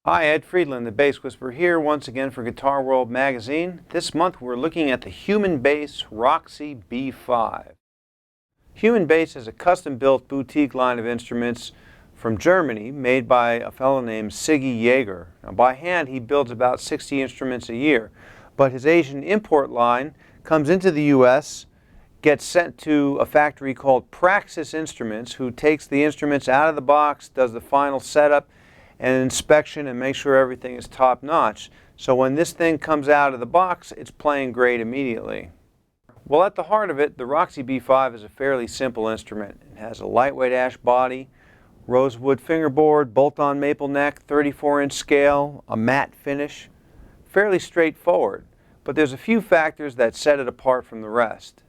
Hi, Ed Friedland, the Bass Whisperer here once again for Guitar World magazine. This month we're looking at the Human Bass Roxy B5. Human Bass is a custom-built boutique line of instruments from Germany made by a fellow named Siggy Jaeger. Now, by hand he builds about 60 instruments a year, but his Asian import line comes into the U.S., gets sent to a factory called Praxis Instruments, who takes the instruments out of the box, does the final setup and inspection and make sure everything is top-notch. So when this thing comes out of the box, it's playing great immediately. Well, at the heart of it, the Roxy B5 is a fairly simple instrument. It has a lightweight ash body, rosewood fingerboard, bolt-on maple neck, 34-inch scale, a matte finish. Fairly straightforward, but there's a few factors that set it apart from the rest.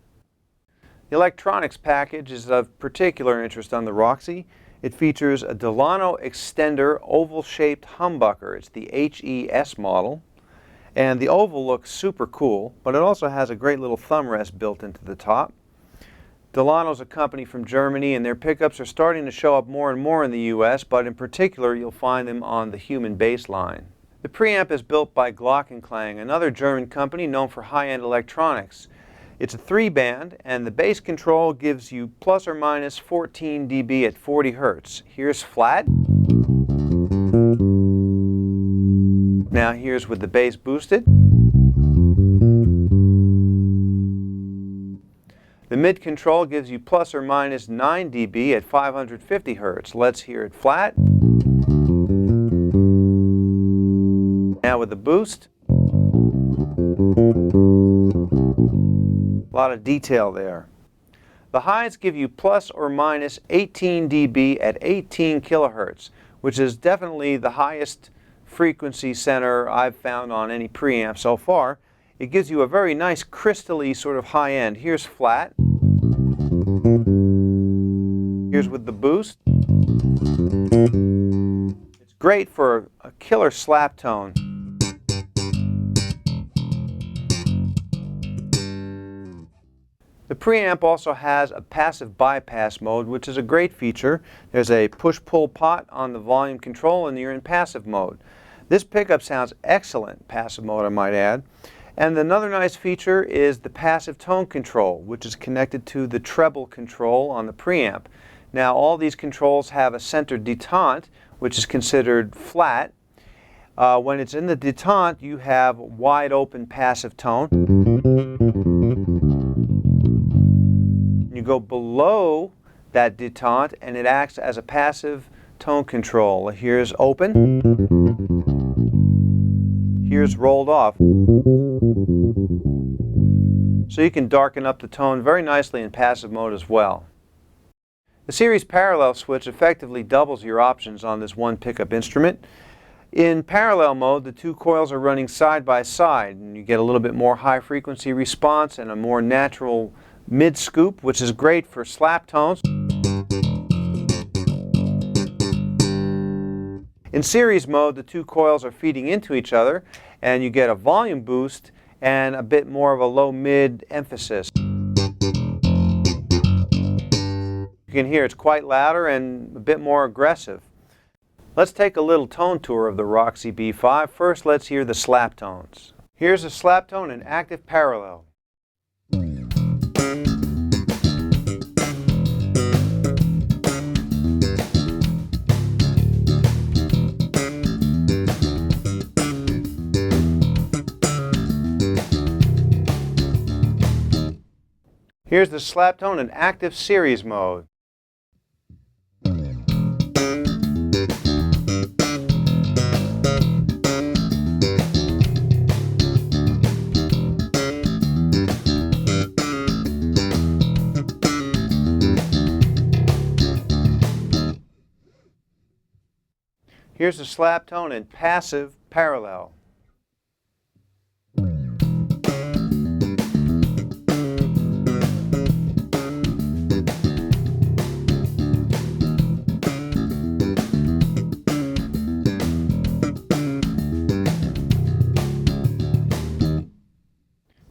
The electronics package is of particular interest on the Roxy. It features a Delano extender oval-shaped humbucker. It's the HES model, and the oval looks super cool, but it also has a great little thumb rest built into the top. Delano's a company from Germany, and their pickups are starting to show up more and more in the U.S., but in particular you'll find them on the Human Bass line. The preamp is built by Glockenklang, another German company known for high-end electronics. It's a 3-band, and the bass control gives you plus or minus 14 dB at 40 Hz. Here's flat. Now here's with the bass boosted. The mid control gives you plus or minus 9 dB at 550 Hz. Let's hear it flat. Now with the boost. A lot of detail there. The highs give you plus or minus 18 dB at 18 kilohertz, which is definitely the highest frequency center I've found on any preamp so far. It gives you a very nice crystally sort of high end. Here's flat. Here's with the boost. It's great for a killer slap tone. The preamp also has a passive bypass mode, which is a great feature. There's a push-pull pot on the volume control and you're in passive mode. This pickup sounds excellent, passive mode I might add. And another nice feature is the passive tone control, which is connected to the treble control on the preamp. Now all these controls have a center detente, which is considered flat. When it's in the detente, you have wide open passive tone. You go below that detente and it acts as a passive tone control. Here's open. Here's rolled off. So you can darken up the tone very nicely in passive mode as well. The series parallel switch effectively doubles your options on this one pickup instrument. In parallel mode, the two coils are running side by side and you get a little bit more high frequency response and a more natural mid scoop, which is great for slap tones. In series mode, the two coils are feeding into each other and you get a volume boost and a bit more of a low-mid emphasis. You can hear it's quite louder and a bit more aggressive. Let's take a little tone tour of the Roxy B5. First, let's hear the slap tones. Here's a slap tone in active parallel. Here's the slap tone in active series mode. Here's the slap tone in passive parallel.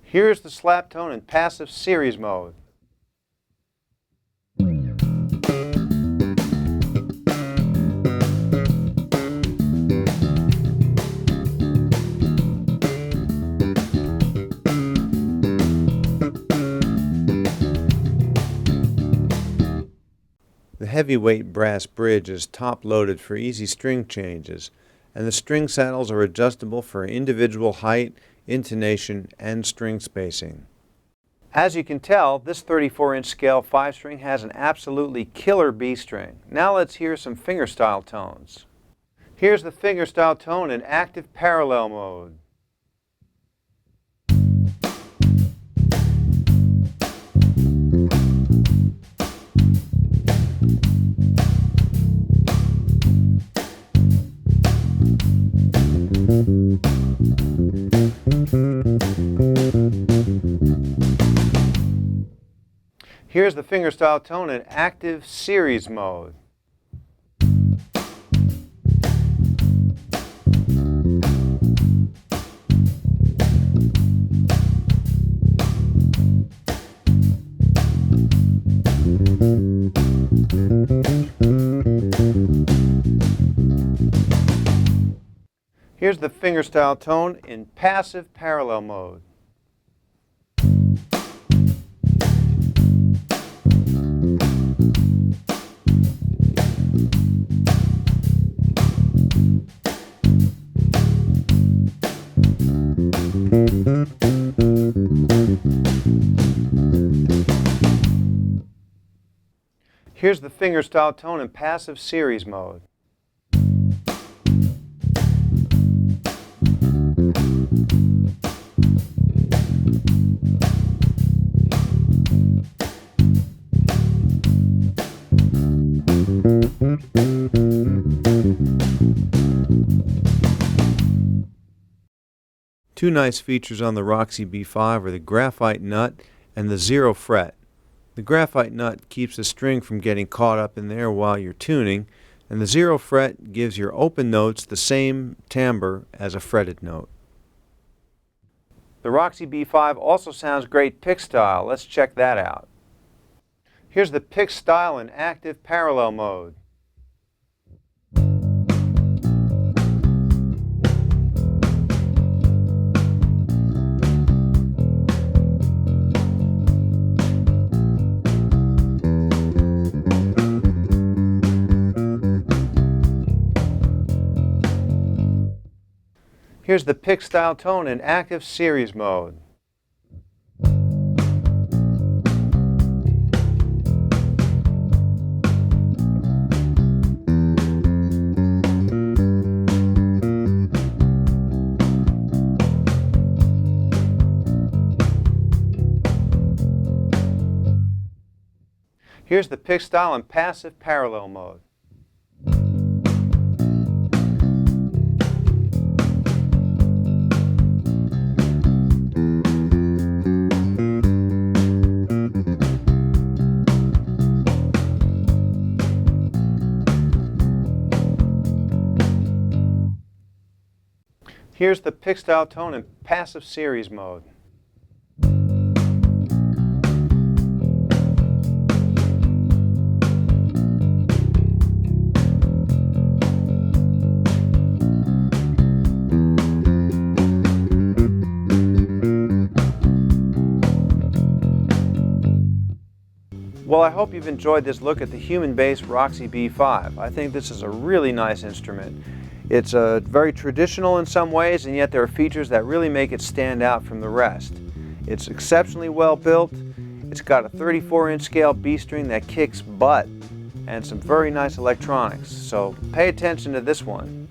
Here's the slap tone in passive series mode. The heavyweight brass bridge is top-loaded for easy string changes, and the string saddles are adjustable for individual height, intonation, and string spacing. As you can tell, this 34-inch scale 5-string has an absolutely killer B string. Now let's hear some fingerstyle tones. Here's the fingerstyle tone in active parallel mode. Here's the fingerstyle tone in active series mode. Here's the fingerstyle tone in passive parallel mode. Here's the fingerstyle tone in passive series mode. Two nice features on the Roxy B5 are the graphite nut and the 0 fret. The graphite nut keeps the string from getting caught up in there while you're tuning, and the 0 fret gives your open notes the same timbre as a fretted note. The Roxy B5 also sounds great Picstyle. Let's check that out. Here's the Picstyle in active parallel mode. Here's the Picstyle tone in active series mode. Here's the Picstyle in passive parallel mode. Here's the Picstyle tone in passive series mode. Well, I hope you've enjoyed this look at the human bass Roxy B5. I think this is a really nice instrument. It's very traditional in some ways, and yet there are features that really make it stand out from the rest. It's exceptionally well built. It's got a 34-inch scale B string that kicks butt, and some very nice electronics. So pay attention to this one.